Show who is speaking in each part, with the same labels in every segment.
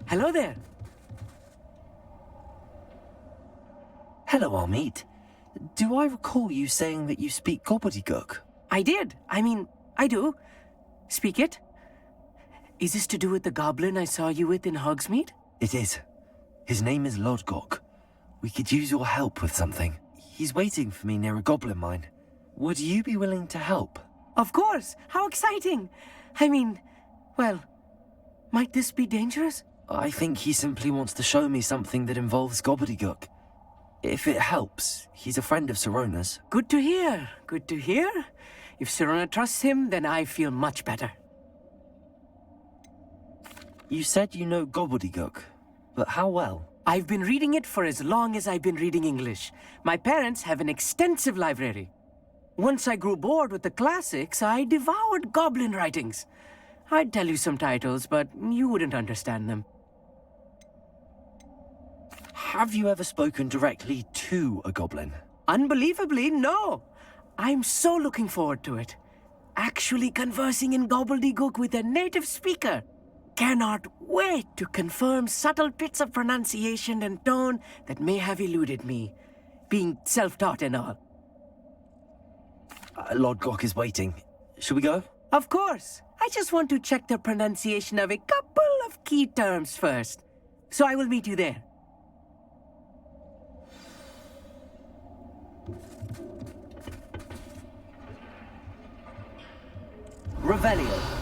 Speaker 1: Hello there.
Speaker 2: Hello, Armeet. Do I recall you saying that you speak gobbledygook?
Speaker 1: I did. I do. Speak it. Is this to do with the goblin I saw you with in Hogsmeade?
Speaker 2: It is. His name is Lodgok. We could use your help with something. He's waiting for me near a goblin mine. Would you be willing to help?
Speaker 1: Of course. How exciting. Well, might this be dangerous?
Speaker 2: I think he simply wants to show me something that involves gobbledygook. If it helps, he's a friend of Sirona's.
Speaker 1: Good to hear. Good to hear. If Sirona trusts him, then I feel much better.
Speaker 2: You said you know gobbledygook, but how well?
Speaker 1: I've been reading it for as long as I've been reading English. My parents have an extensive library. Once I grew bored with the classics, I devoured goblin writings. I'd tell you some titles, but you wouldn't understand them.
Speaker 2: Have you ever spoken directly to a goblin?
Speaker 1: Unbelievably, no. I'm so looking forward to it. Actually conversing in gobbledygook with a native speaker. Cannot wait to confirm subtle bits of pronunciation and tone that may have eluded me, being self-taught and all.
Speaker 2: Lodgok is waiting. Shall we go?
Speaker 1: Of course. I just want to check the pronunciation of a couple of key terms first. So I will meet you there.
Speaker 2: Revelio.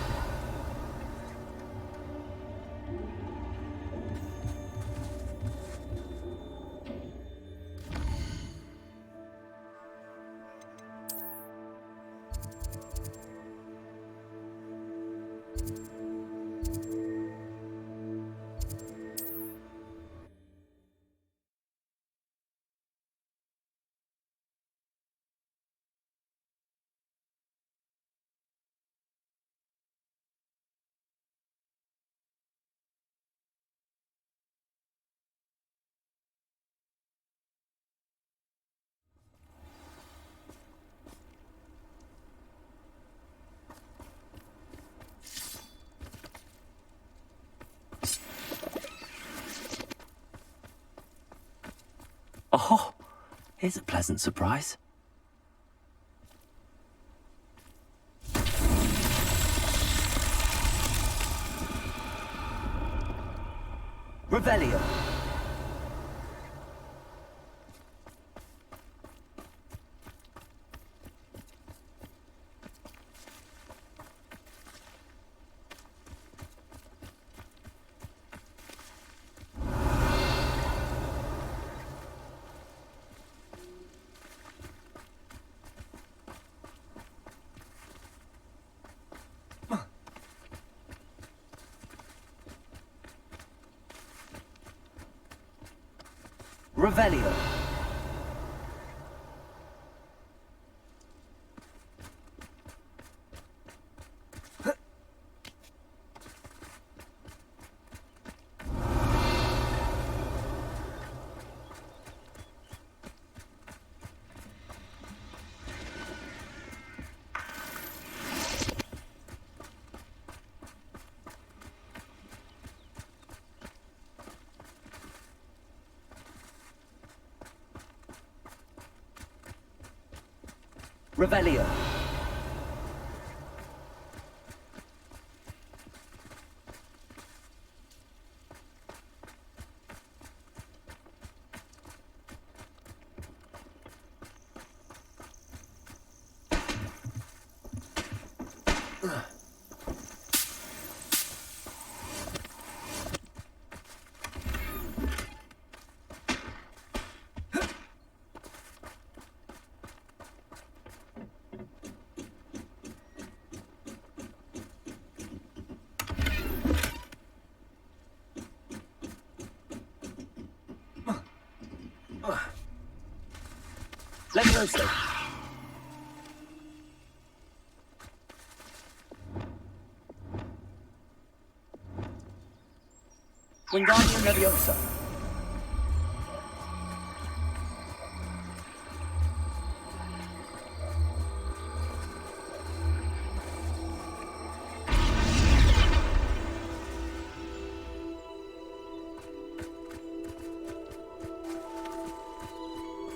Speaker 2: Oh, here's a pleasant surprise. Revelio. Revelio. Revelio. Levioso. Wingardium Leviosa.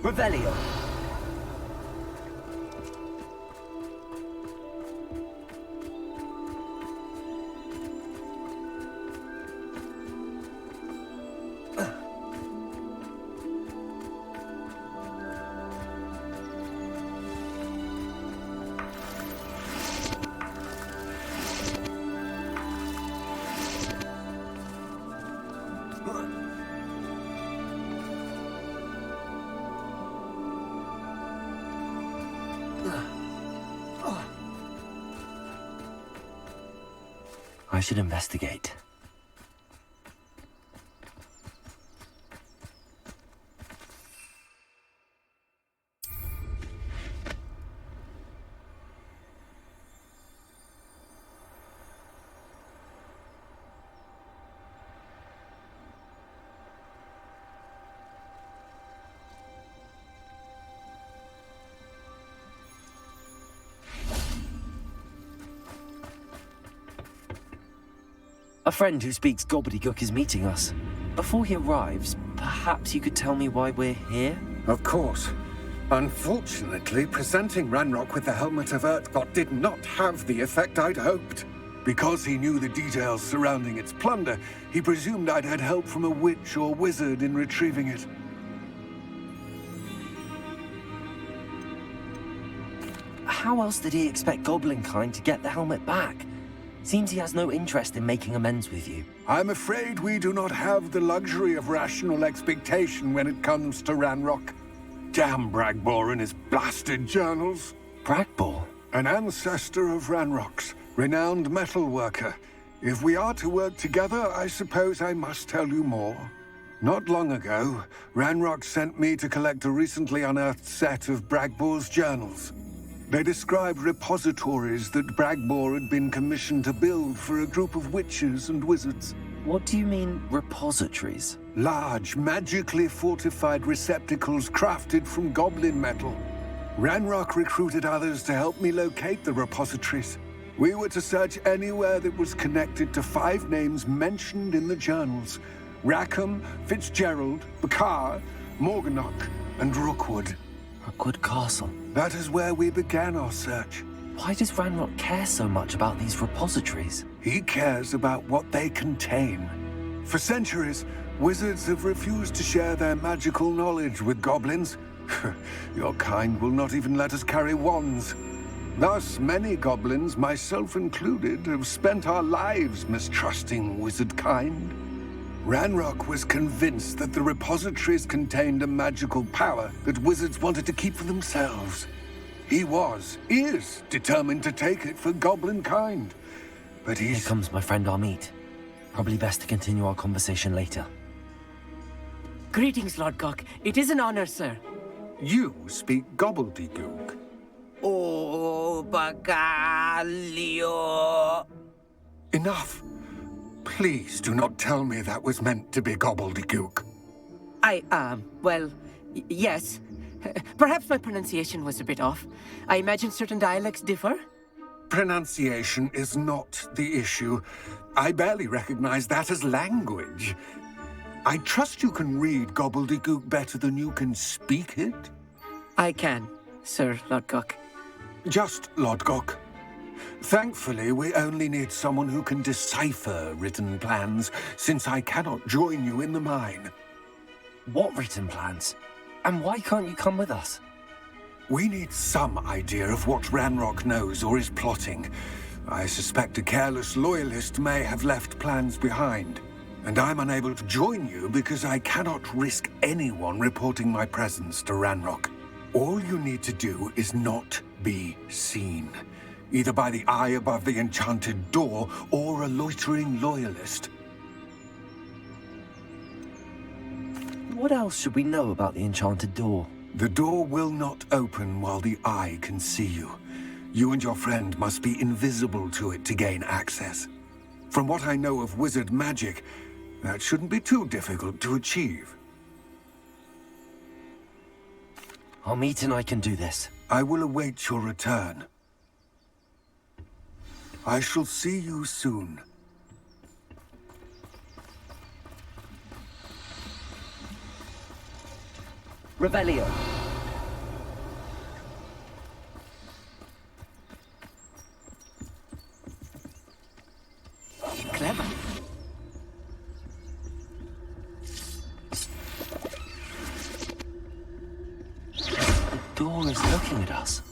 Speaker 2: Revelio. I should investigate. A friend who speaks gobbledygook is meeting us. Before he arrives, perhaps you could tell me why we're here?
Speaker 3: Of course. Unfortunately, presenting Ranrock with the Helmet of Urtkot did not have the effect I'd hoped. Because he knew the details surrounding its plunder, he presumed I'd had help from a witch or wizard in retrieving it.
Speaker 2: How else did he expect Goblinkind to get the helmet back? Seems he has no interest in making amends with you.
Speaker 3: I'm afraid we do not have the luxury of rational expectation when it comes to Ranrock. Damn Bragbor and his blasted journals.
Speaker 2: Bragbor?
Speaker 3: An ancestor of Ranrock's, renowned metal worker. If we are to work together, I suppose I must tell you more. Not long ago, Ranrock sent me to collect a recently unearthed set of Bragbor's journals. They described repositories that Bragbor had been commissioned to build for a group of witches and wizards.
Speaker 2: What do you mean, repositories?
Speaker 3: Large, magically fortified receptacles crafted from goblin metal. Ranrock recruited others to help me locate the repositories. We were to search anywhere that was connected to 5 names mentioned in the journals: Rackham, Fitzgerald, Bakar, Morganach, and Rookwood.
Speaker 2: Rookwood Castle.
Speaker 3: That is where we began our search.
Speaker 2: Why does Ranrock care so much about these repositories?
Speaker 3: He cares about what they contain. For centuries, wizards have refused to share their magical knowledge with goblins. Your kind will not even let us carry wands. Thus, many goblins, myself included, have spent our lives mistrusting wizard kind. Ranrock was convinced that the repositories contained a magical power that wizards wanted to keep for themselves. He is determined to take it for goblin kind. But
Speaker 2: Here comes my friend Amit. Probably best to continue our conversation later.
Speaker 1: Greetings, Lord Gok. It is an honor, sir.
Speaker 3: You speak gobbledygook.
Speaker 1: Oh, Bagalio.
Speaker 3: Enough. Please do not tell me that was meant to be gobbledygook.
Speaker 1: Yes. Perhaps my pronunciation was a bit off. I imagine certain dialects differ.
Speaker 3: Pronunciation is not the issue. I barely recognize that as language. I trust you can read gobbledygook better than you can speak it?
Speaker 1: I can, Sir Lord Gok.
Speaker 3: Just Lord Gok. Thankfully, we only need someone who can decipher written plans, since I cannot join you in the mine.
Speaker 2: What written plans? And why can't you come with us?
Speaker 3: We need some idea of what Ranrock knows or is plotting. I suspect a careless loyalist may have left plans behind. And I'm unable to join you because I cannot risk anyone reporting my presence to Ranrock. All you need to do is not be seen. Either by the eye above the enchanted door, or a loitering loyalist.
Speaker 2: What else should we know about the enchanted door?
Speaker 3: The door will not open while the eye can see you. You and your friend must be invisible to it to gain access. From what I know of wizard magic, that shouldn't be too difficult to achieve.
Speaker 2: Amit and I can do this.
Speaker 3: I will await your return. I shall see you soon.
Speaker 2: Revelio.
Speaker 1: Clever.
Speaker 2: The door is looking at us.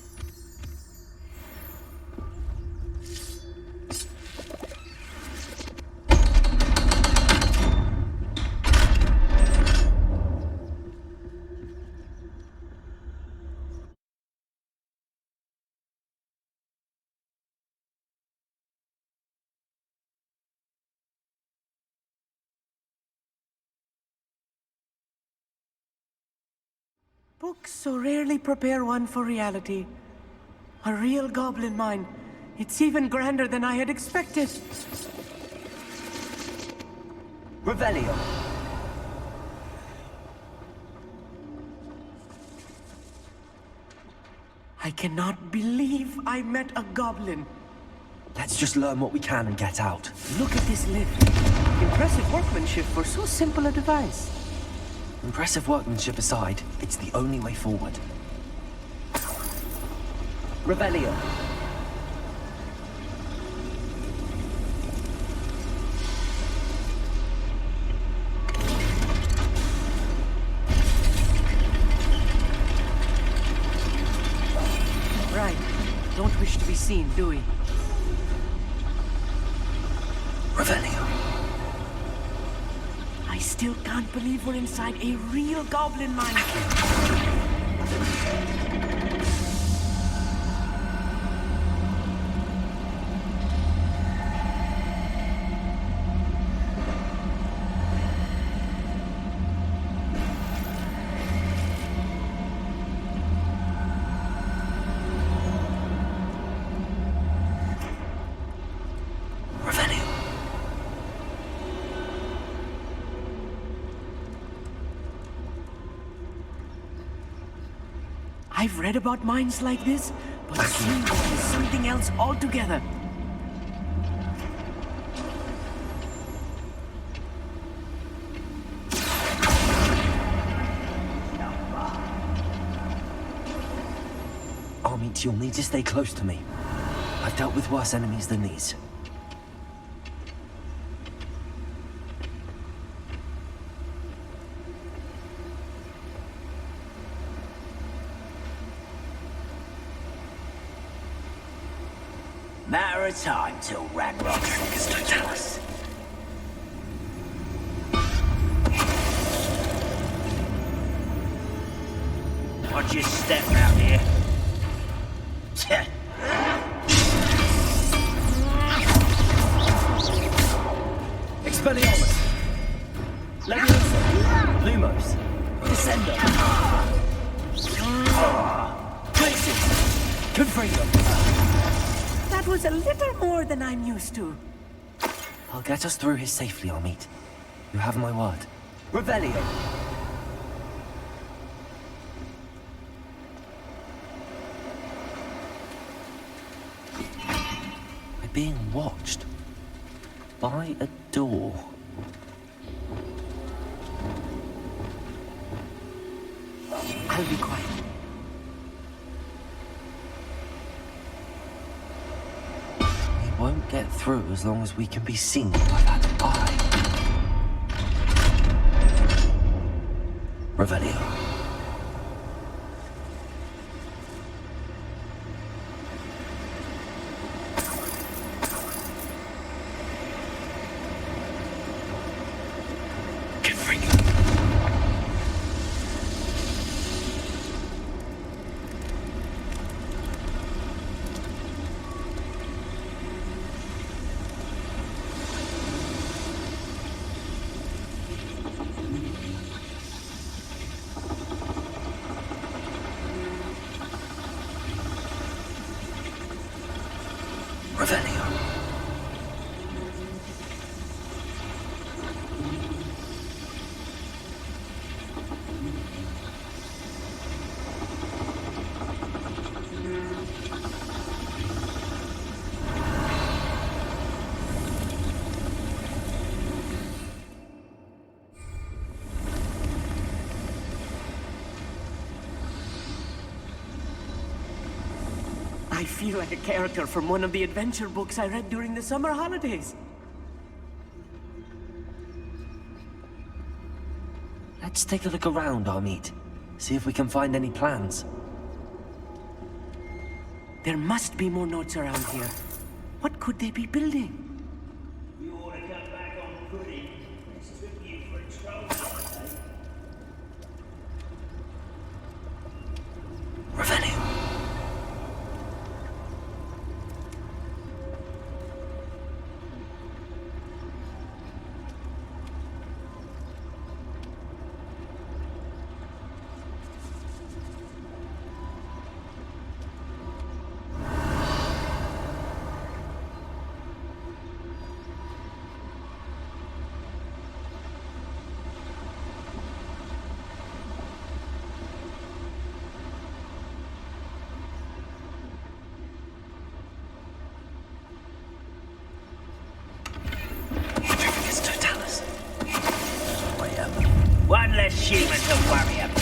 Speaker 1: Books so rarely prepare one for reality. A real goblin mine. It's even grander than I had expected.
Speaker 2: Revelio.
Speaker 1: I cannot believe I met a goblin.
Speaker 2: Let's just learn what we can and get out.
Speaker 1: Look at this lift. Impressive workmanship for so simple a device.
Speaker 2: Impressive workmanship aside, it's the only way forward. Revelio.
Speaker 1: Right. Don't wish to be seen, do we?
Speaker 2: Revelio.
Speaker 1: I still can't believe we're inside a real goblin mine. I've read about mines like this, but seeing one is something else altogether.
Speaker 2: Amit, you'll need to stay close to me. I've dealt with worse enemies than these.
Speaker 4: Matter of time till Ragnarok triggers Totalis. Watch your step round here.
Speaker 2: Expelliarmus! Leviosa! Lumos! Descender! Places! Confredo!
Speaker 1: That was a little more than I'm used to.
Speaker 2: I'll get us through here safely, Amit. You have my word. Revelio! We're being watched. By a door.
Speaker 1: I'll be quiet.
Speaker 2: We won't get through as long as we can be seen by that eye. Revelio.
Speaker 1: I feel like a character from one of the adventure books I read during the summer holidays.
Speaker 2: Let's take a look around, Amit. See if we can find any plans.
Speaker 1: There must be more notes around here. What could they be building?
Speaker 4: You ought to come back on pudding. It's took you for a troll today.
Speaker 2: Revenue.
Speaker 4: One less human to worry about.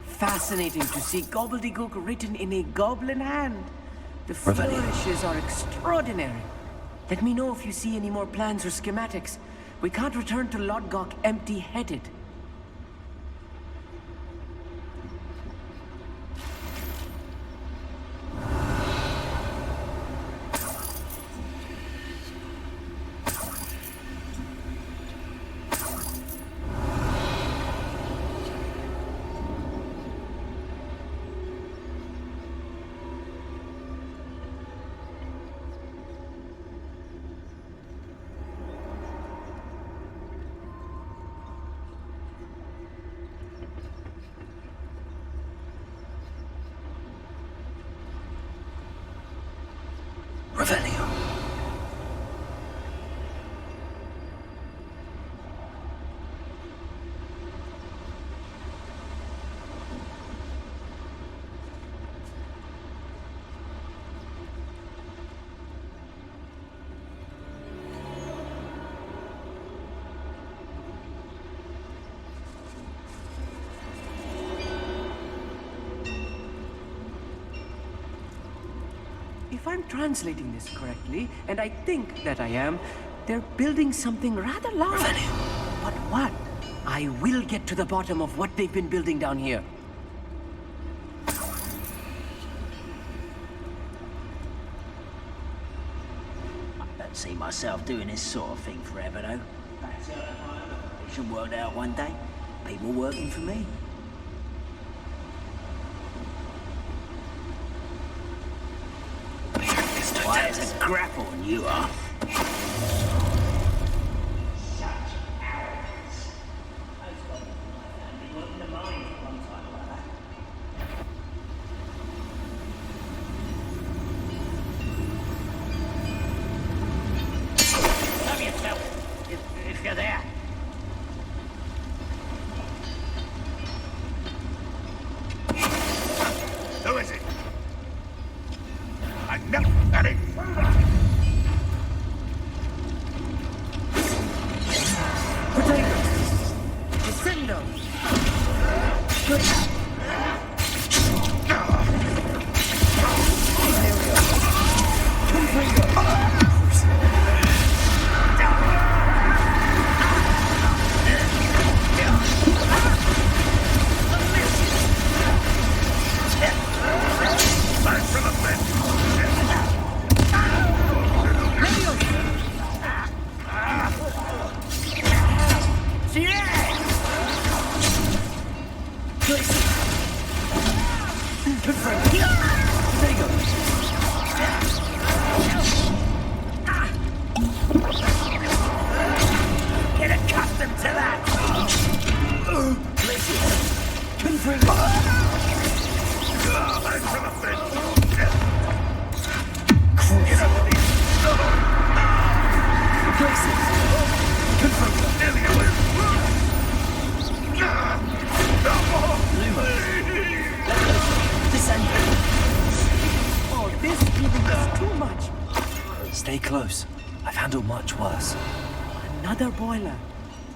Speaker 1: Fascinating to see gobbledygook written in a goblin hand. The
Speaker 2: Revenue.
Speaker 1: flourishes are extraordinary. Let me know if you see any more plans or schematics. We can't return to Lodgok empty-headed.
Speaker 2: Revenue.
Speaker 1: If I'm translating this correctly, and I think that I am, they're building something rather large.
Speaker 2: Revenue.
Speaker 1: But what? I will get to the bottom of what they've been building down here.
Speaker 4: I don't see myself doing this sort of thing forever, though. Perhaps it should work out one day. People working for me. Why, it's a grapple, and you are. Such arrogance. Those guys in my family weren't in the mine at one time like that. Cover yourself, if you're there.
Speaker 3: Who is it? Enough! Any further!
Speaker 1: Potato! Descendo! Good.
Speaker 4: Get accustomed to that!
Speaker 1: Oh, this even is too much.
Speaker 2: Stay close. I've handled much worse.
Speaker 1: Another boiler.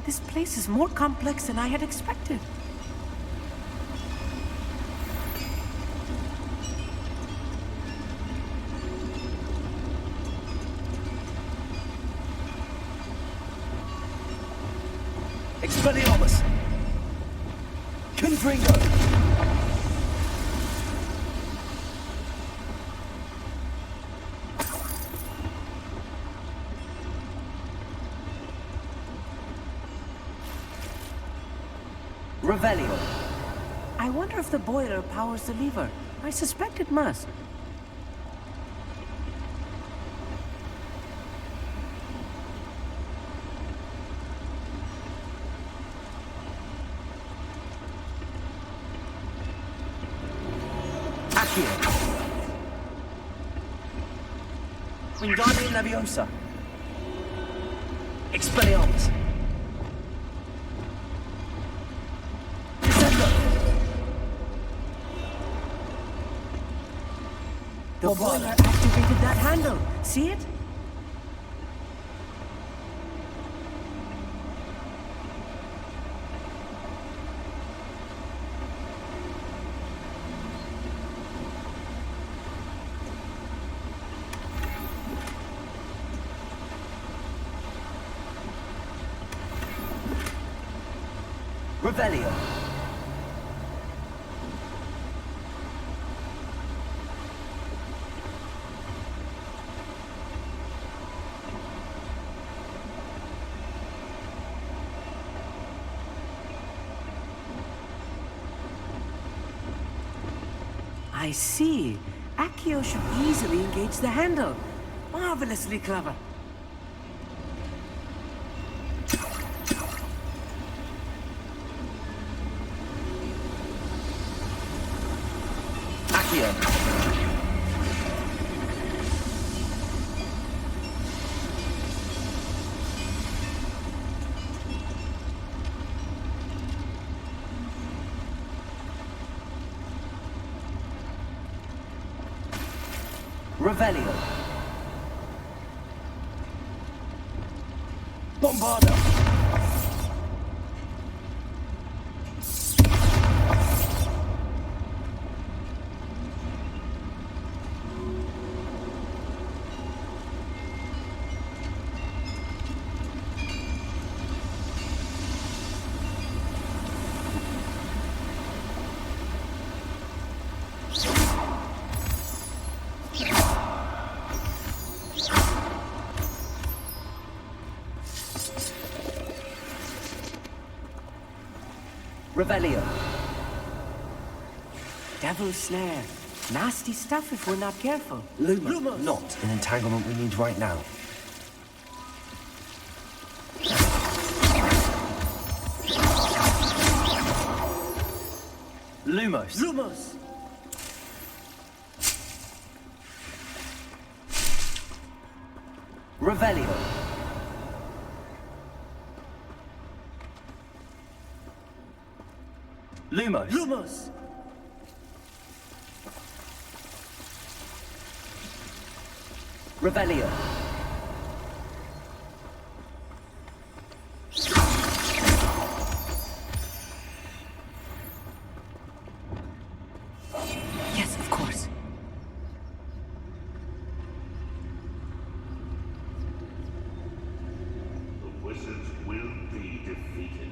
Speaker 1: This place is more complex than I had expected.
Speaker 2: Expelliarmus! Confringo! Revelio!
Speaker 1: I wonder if the boiler powers the lever. I suspect it must.
Speaker 2: Wingardium Leviosa. Expelliarmus.
Speaker 1: The boiler activated that handle. See it?
Speaker 2: Revelio.
Speaker 1: I see. Accio should easily engage the handle. Marvelously clever.
Speaker 2: Accio. Revelio. Bombarda. Revelio.
Speaker 1: Devil's snare. Nasty stuff if we're not careful.
Speaker 2: Luma. Not an entanglement we need right now. Lumos.
Speaker 1: Lumos!
Speaker 2: Revelio. Lumos.
Speaker 1: Lumos!
Speaker 2: Revelio.
Speaker 1: Yes, of course.
Speaker 5: The wizards will be defeated.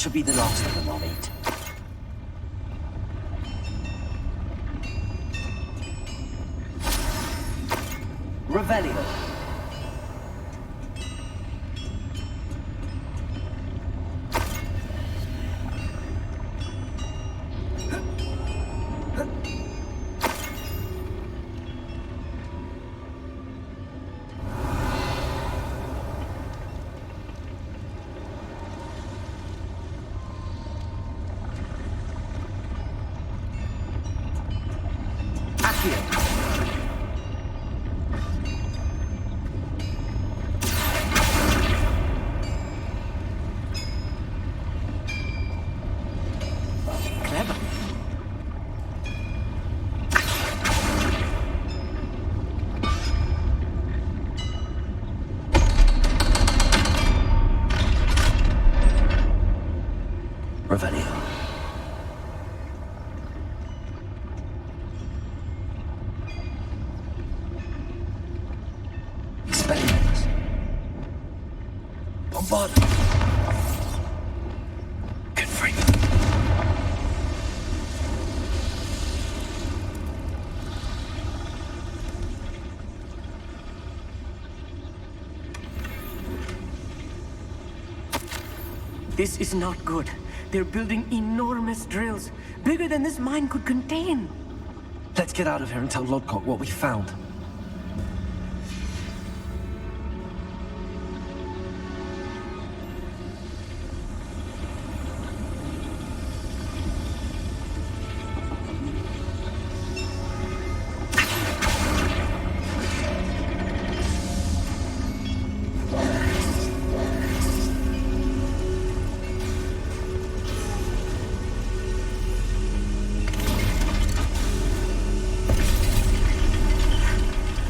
Speaker 2: should be the last of them I'll meet. Revelio.
Speaker 1: Clever.
Speaker 2: Revelio. Experiments. Bombard. Confront.
Speaker 1: This is not good. They're building enormous drills, bigger than this mine could contain.
Speaker 2: Let's get out of here and tell Lodgok what we found.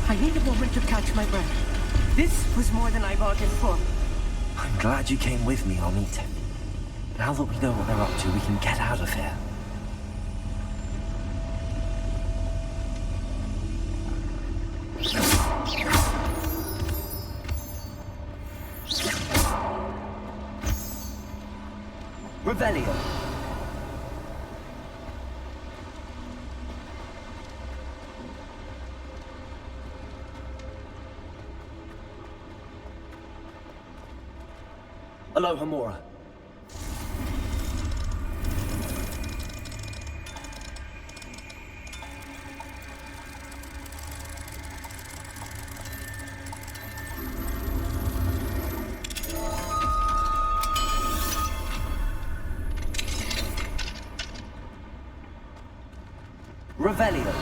Speaker 1: I need a moment to catch my breath. This was more than I bargained for.
Speaker 2: I'm glad you came with me, Amit. Now that we know what they're up to, we can get out of here. Revelio. Aloha Mora. Revelio.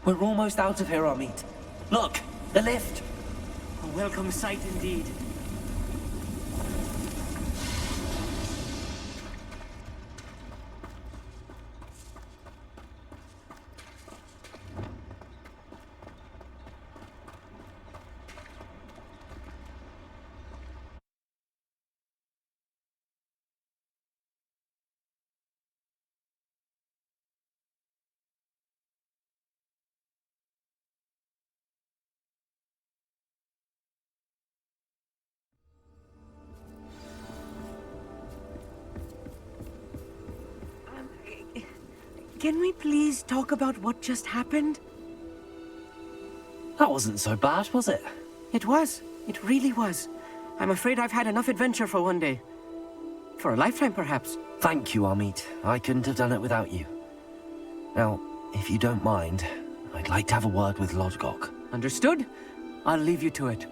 Speaker 2: We're almost out of here, Amit. Look, the lift.
Speaker 1: A welcome sight indeed. Can we please talk about what just happened?
Speaker 2: That wasn't so bad, was it?
Speaker 1: It was. It really was. I'm afraid I've had enough adventure for one day. For a lifetime, perhaps.
Speaker 2: Thank you, Amit. I couldn't have done it without you. Now, if you don't mind, I'd like to have a word with Lodgok.
Speaker 1: Understood? I'll leave you to it.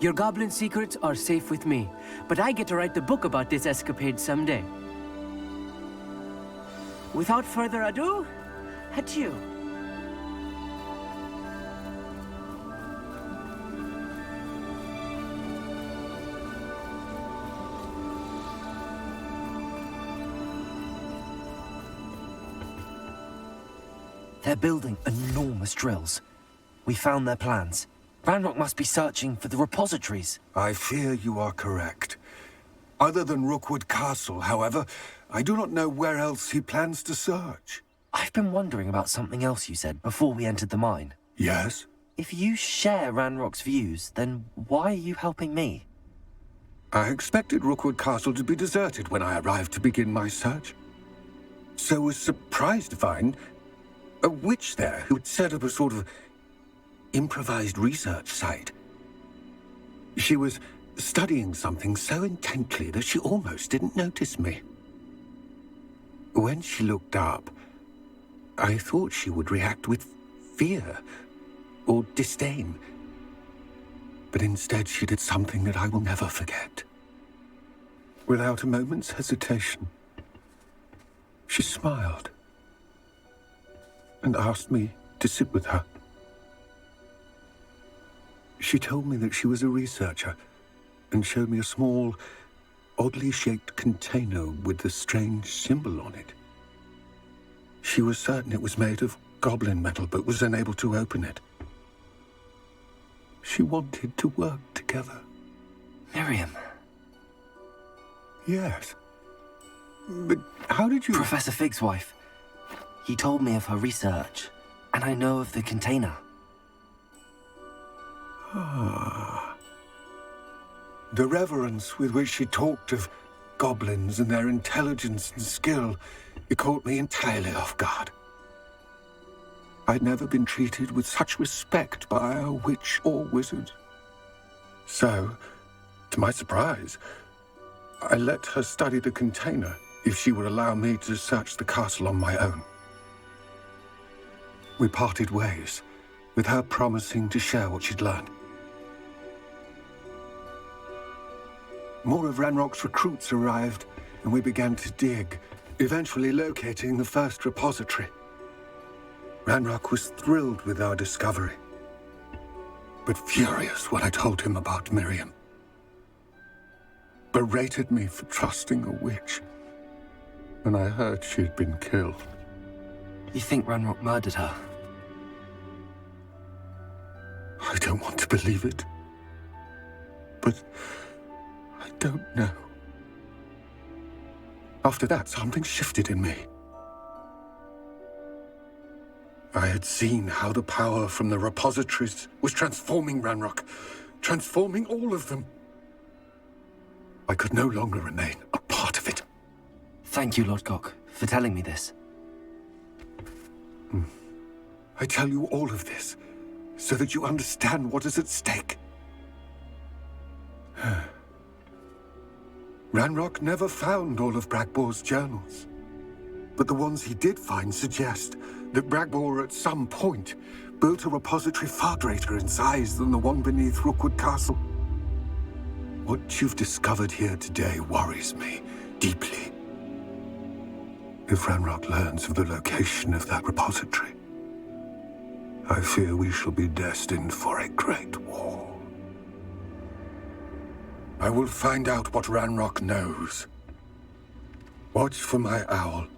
Speaker 1: Your goblin secrets are safe with me, but I get to write the book about this escapade someday. Without further ado, adieu.
Speaker 2: They're building enormous drills. We found their plans. Ranrock must be searching for the repositories.
Speaker 3: I fear you are correct. Other than Rookwood Castle, however, I do not know where else he plans to search.
Speaker 2: I've been wondering about something else you said before we entered the mine.
Speaker 3: Yes?
Speaker 2: If you share Ranrock's views, then why are you helping me?
Speaker 3: I expected Rookwood Castle to be deserted when I arrived to begin my search. So was surprised to find a witch there who had set up a sort of improvised research site. She was studying something so intently that she almost didn't notice me. When she looked up, I thought she would react with fear or disdain. But instead she did something that I will never forget. Without a moment's hesitation, she smiled and asked me to sit with her. She told me that she was a researcher and showed me a small, oddly shaped container with a strange symbol on it. She was certain it was made of goblin metal, but was unable to open it. She wanted to work together.
Speaker 2: Miriam.
Speaker 3: Yes. But how did you...
Speaker 2: Professor Fig's wife. He told me of her research, and I know of the container.
Speaker 3: Ah. The reverence with which she talked of goblins and their intelligence and skill, it caught me entirely off guard. I'd never been treated with such respect by a witch or wizard. So, to my surprise, I let her study the container if she would allow me to search the castle on my own. We parted ways, with her promising to share what she'd learned. More of Ranrock's recruits arrived, and we began to dig, eventually locating the first repository. Ranrock was thrilled with our discovery, but furious when I told him about Miriam. Berated me for trusting a witch when I heard she had been killed.
Speaker 2: You think Ranrock murdered her?
Speaker 3: I don't want to believe it, but I don't know. After that, something shifted in me. I had seen how the power from the repositories was transforming Ranrock, transforming all of them. I could no longer remain a part of it.
Speaker 2: Thank you, Lord Gok, for telling me this.
Speaker 3: I tell you all of this so that you understand what is at stake. Ranrock never found all of Bragbor's journals, but the ones he did find suggest that Bragbor at some point built a repository far greater in size than the one beneath Rookwood Castle. What you've discovered here today worries me deeply. If Ranrock learns of the location of that repository, I fear we shall be destined for a great war. I will find out what Ranrock knows. Watch for my owl.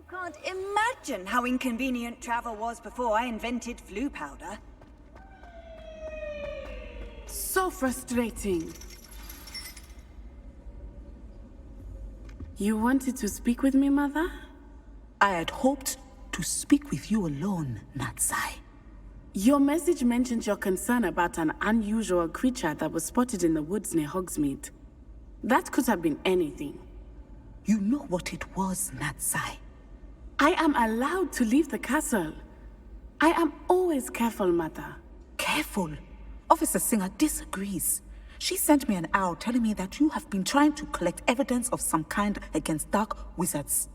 Speaker 6: Can't imagine how inconvenient travel was before I invented flu powder.
Speaker 7: So frustrating. You wanted to speak with me, Mother?
Speaker 8: I had hoped to speak with you alone, Natsai.
Speaker 7: Your message mentioned your concern about an unusual creature that was spotted in the woods near Hogsmeade. That could have been anything.
Speaker 8: You know what it was, Natsai.
Speaker 7: I am allowed to leave the castle. I am always careful, Mother.
Speaker 8: Careful. Officer Singer disagrees. She sent me an owl telling me that you have been trying to collect evidence of some kind against dark wizards.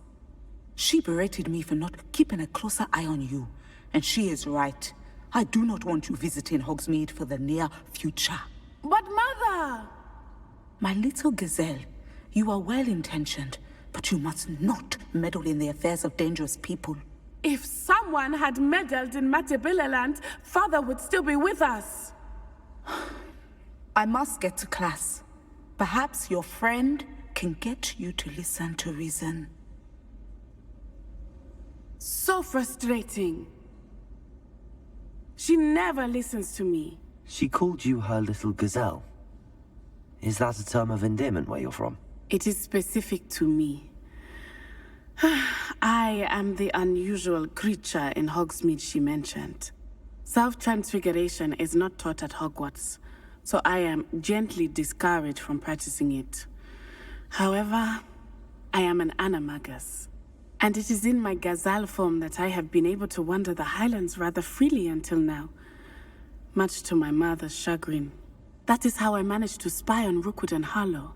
Speaker 8: She berated me for not keeping a closer eye on you, and she is right. I do not want you visiting Hogsmeade for the near future.
Speaker 7: But Mother!
Speaker 8: My little gazelle, you are well-intentioned, but you must not meddle in the affairs of dangerous people.
Speaker 7: If someone had meddled in Matabeleland, Father would still be with us.
Speaker 8: I must get to class. Perhaps your friend can get you to listen to reason.
Speaker 7: So frustrating. She never listens to me.
Speaker 2: She called you her little gazelle. Is that a term of endearment where you're from?
Speaker 7: It is specific to me. I am the unusual creature in Hogsmeade she mentioned. Self-transfiguration is not taught at Hogwarts, so I am gently discouraged from practicing it. However, I am an animagus, and it is in my gazelle form that I have been able to wander the Highlands rather freely until now, much to my mother's chagrin. That is how I managed to spy on Rookwood and Harlow.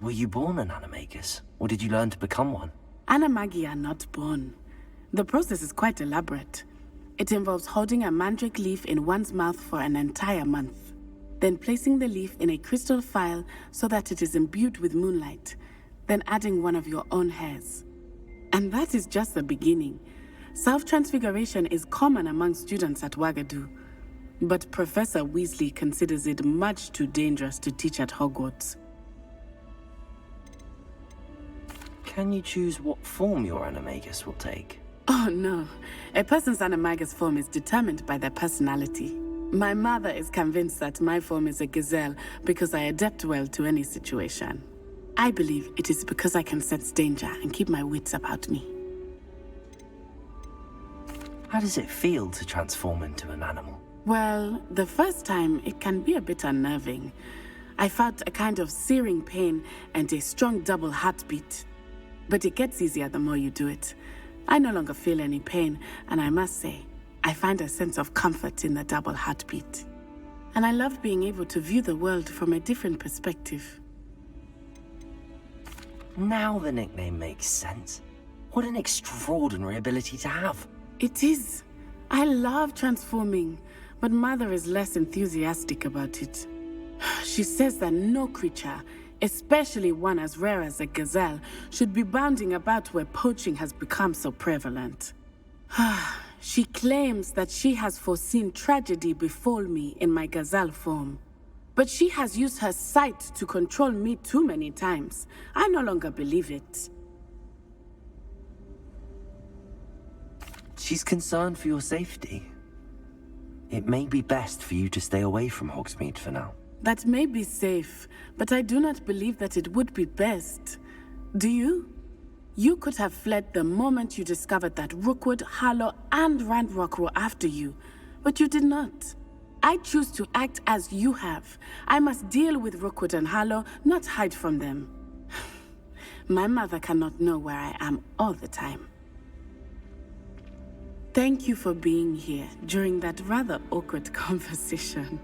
Speaker 2: Were you born an animagus, or did you learn to become one?
Speaker 7: Animagi are not born. The process is quite elaborate. It involves holding a mandrake leaf in one's mouth for an entire month, then placing the leaf in a crystal phial so that it is imbued with moonlight, then adding one of your own hairs. And that is just the beginning. Self-transfiguration is common among students at Wagadu, but Professor Weasley considers it much too dangerous to teach at Hogwarts.
Speaker 2: Can you choose what form your animagus will take?
Speaker 7: Oh no, a person's animagus form is determined by their personality. My mother is convinced that my form is a gazelle because I adapt well to any situation. I believe it is because I can sense danger and keep my wits about me.
Speaker 2: How does it feel to transform into an animal?
Speaker 7: Well, the first time it can be a bit unnerving. I felt a kind of searing pain and a strong double heartbeat. But it gets easier the more you do it. I no longer feel any pain, and I must say, I find a sense of comfort in the double heartbeat. And I love being able to view the world from a different perspective.
Speaker 2: Now the nickname makes sense. What an extraordinary ability to have.
Speaker 7: It is. I love transforming, but Mother is less enthusiastic about it. She says that no creature, especially one as rare as a gazelle, should be bounding about where poaching has become so prevalent. She claims that she has foreseen tragedy befall me in my gazelle form. But she has used her sight to control me too many times. I no longer believe it.
Speaker 2: She's concerned for your safety. It may be best for you to stay away from Hogsmeade for now.
Speaker 7: That may be safe, but I do not believe that it would be best. Do you? You could have fled the moment you discovered that Rookwood, Harlow, and Ranrock were after you, but you did not. I choose to act as you have. I must deal with Rookwood and Harlow, not hide from them. My mother cannot know where I am all the time. Thank you for being here during that rather awkward conversation.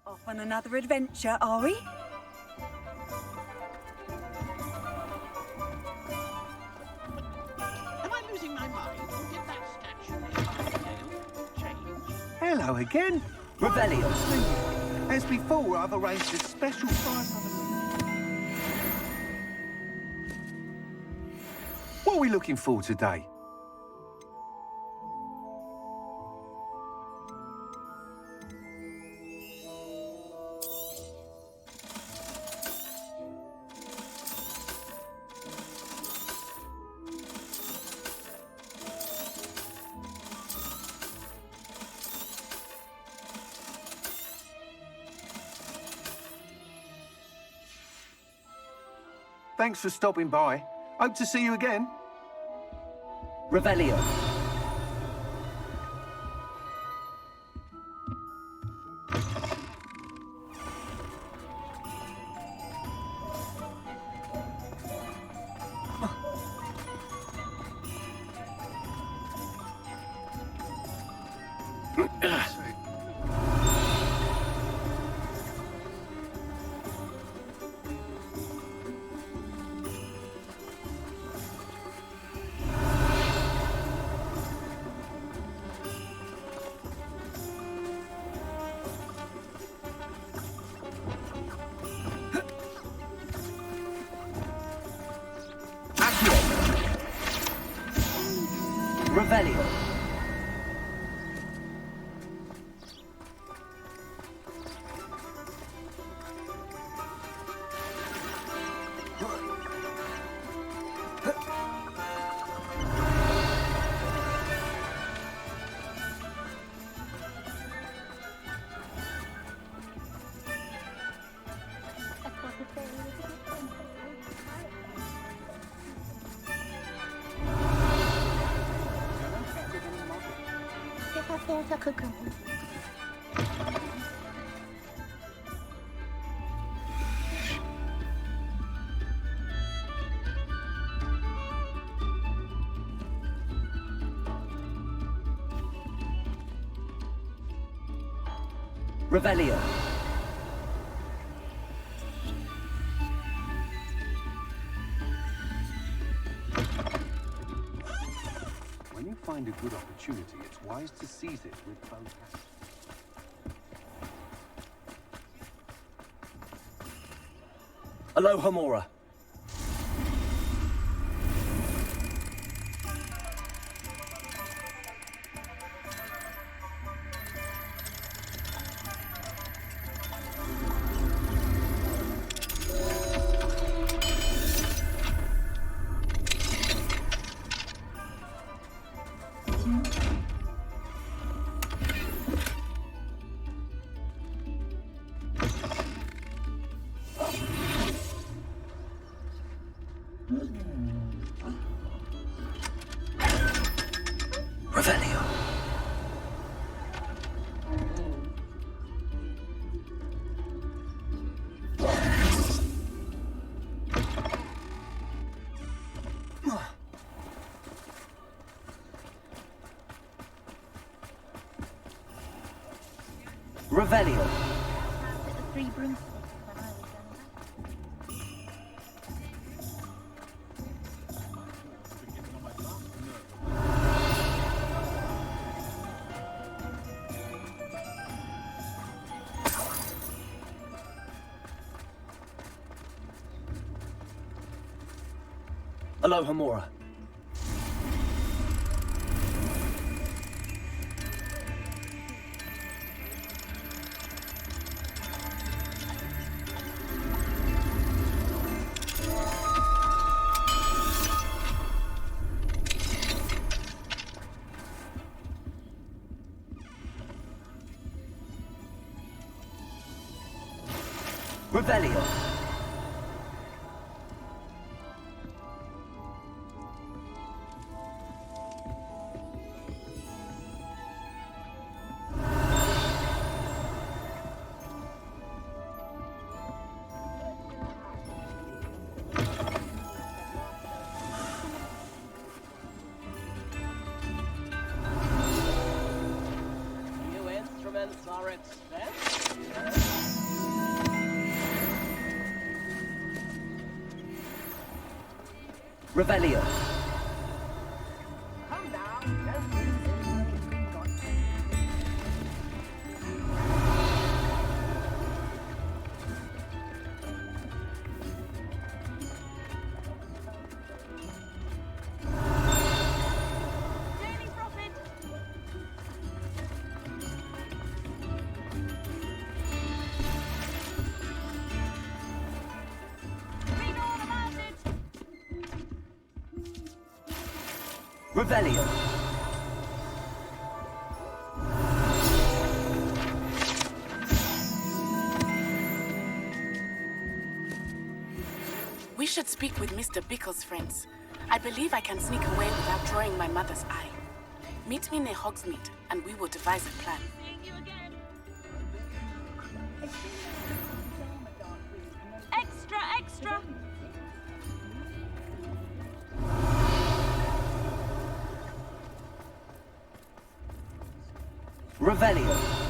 Speaker 6: Off on another adventure, are we?
Speaker 9: Am I losing my mind? Or did that statue change?
Speaker 3: Hello again.
Speaker 2: Revelio.
Speaker 3: As before, I've arranged a special price. What are we looking for today? Thanks for stopping by. Hope to see you again.
Speaker 2: Revelio. Revelio. Revelio.
Speaker 3: When you find a good opportunity, it's wise to seize it with both hands.
Speaker 2: Aloha Mora. Revelio. Revelio.
Speaker 10: The 3 broomsticks when I was younger.
Speaker 2: Aloha Mora. Revelio.
Speaker 1: New instruments are
Speaker 9: secrets, then?
Speaker 1: Revelio.
Speaker 9: Come now, don't lose anything got.
Speaker 10: Daily profit. Read all about it.
Speaker 1: Revelio.
Speaker 7: We should speak with Mr. Bickle's friends. I believe I can sneak away without drawing my mother's eye. Meet me near Hogsmeade, and we will devise a plan.
Speaker 10: Seeing you again. Extra, extra.
Speaker 1: Revelio.